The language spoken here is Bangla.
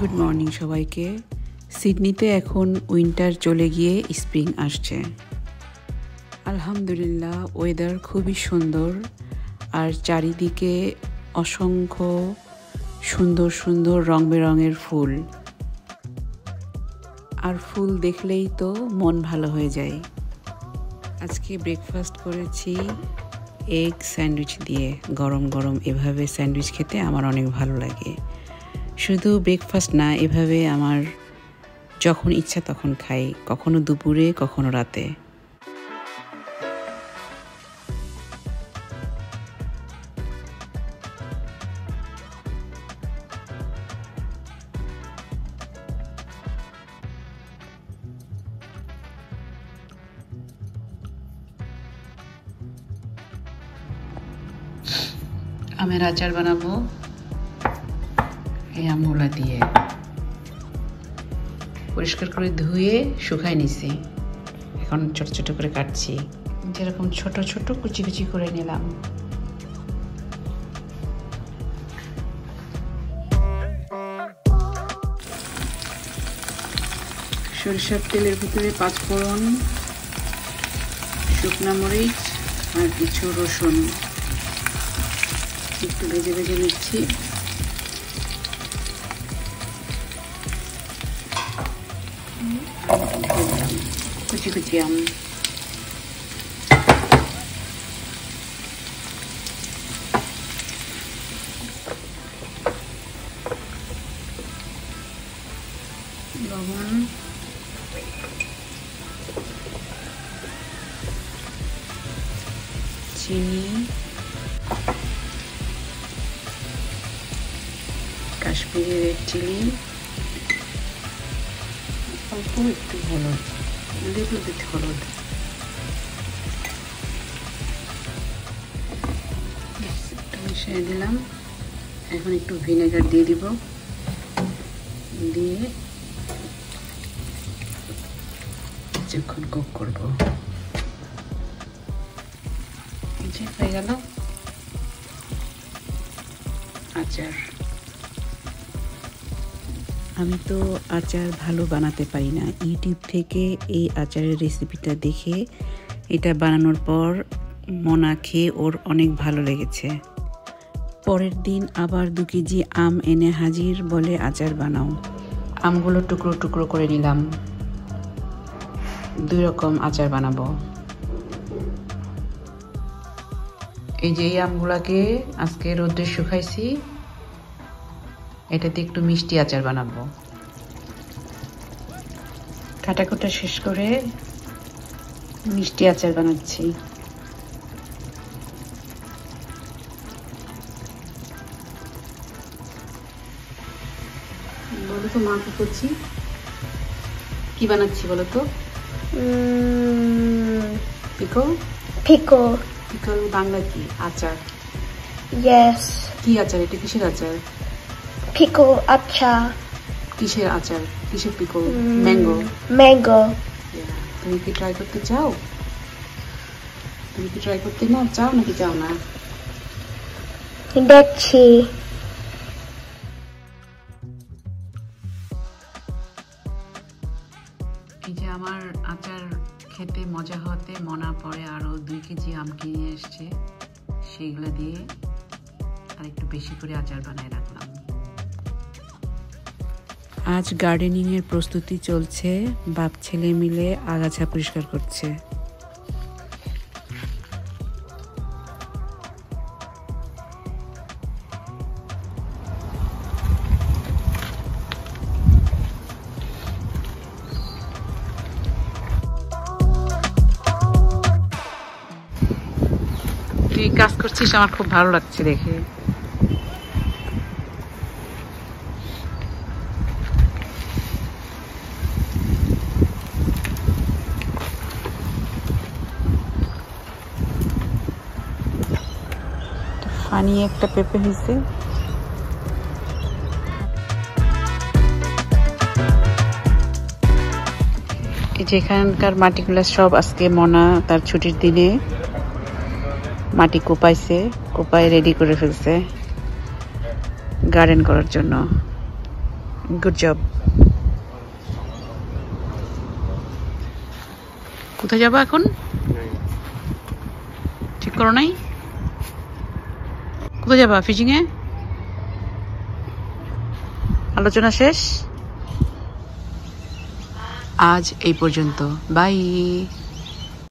গুড মর্নিং সবাইকে। সিডনিতে এখন উইন্টার চলে গিয়ে স্প্রিং আসছে। আলহামদুলিল্লাহ, ওয়েদার খুবই সুন্দর আর চারিদিকে অসংখ্য সুন্দর সুন্দর রং বেরঙের ফুল, আর ফুল দেখলেই তো মন ভালো হয়ে যায়। আজকে ব্রেকফাস্ট করেছি এগ স্যান্ডউইচ দিয়ে। গরম গরম এভাবে স্যান্ডউইচ খেতে আমার অনেক ভালো লাগে। শুধু ব্রেকফাস্ট না, এভাবে আমার যখন ইচ্ছা তখন খাই, কখনো দুপুরে কখনো রাতে। আমের আচার বানাবো এই আমগুলা দিয়ে। পরিষ্কার করে ধুয়ে শুকাই নিছি, এখন ছোট ছোট করে কাটছি। যেরকম ছোট ছোট কুচি কুচি করে নিলাম। সরিষার তেলের ভিতরে 5 ফোড়ন, শুকনা মরিচ আর কিছু রসুন একটু ভেজে ভেজে নিচ্ছি। কুচি কুচি আম, লবণ, চিনি, কাশ্মীরি রেড চিলি, অল্প একটু হলুদ, লিটল বিট হলুদ, একটু মিশিয়ে দিলাম। এখন একটু ভিনেগার দিয়ে দিব, দিয়ে কিছুক্ষণ কুক করব। হয়ে গেল আচার। আমি তো আচার ভালো বানাতে পারি না। ইউটিউব থেকে এই আচারের রেসিপিটা দেখে এটা বানানোর পর মনা খেয়ে ওর অনেক ভালো লেগেছে। পরের দিন আবার 2 কেজি আম এনে হাজির, বলে আচার বানাও। আমগুলো টুকরো টুকরো করে নিলাম। 2 রকম আচার বানাবো। এই যে এই আমগুলাকে আজকে রোদে শুকাইছি, এটাতে একটু মিষ্টি আচার বানাবো। কাটাকুটা শেষ করে মিষ্টি আচার বানাচ্ছি। বলো তো মা, কি করছি, কি বানাচ্ছি বলো তো? পিকল। Pickle. পিকল বাংলা কি? আচার। Yes. কি আচার এটা? কিসের আচার? Pickle achar. কিসের আচার? কিসের পিকল? ম্যাঙ্গো। Mango. তুমি কি ট্রাই করতে চাও? তুমি কি ট্রাই করতে না চাও নাকি চাও না? Letchi. এই যে আমার আচার খেতে মজা হতে মনা পড়ে আরো 2 কেজি আম কিনে এসছে, সেইগুলো দিয়ে আর একটু বেশি করে আচার বানায় রাখলাম। আজ গার্ডেনিং এর প্রস্তুতি চলছে। বাপ ছেলে মিলে আগাছা পরিষ্কার করছে। তুই কাজ করছিস, আমার খুব ভালো লাগছে দেখে। পানি একটা পেঁপে হয়েছে। যেখানকার মাটিগুলো সব আজকে মনা তার ছুটির দিনে মাটি কোপাইছে, কোপায় রেডি করে ফেলছে গার্ডেন করার জন্য। Good job. কোথায় যাবা এখন? ঠিক করো নাই? কোথায় যাবা? ফিশিং এ? আলোচনা শেষ। আজ এই পর্যন্ত। বাই।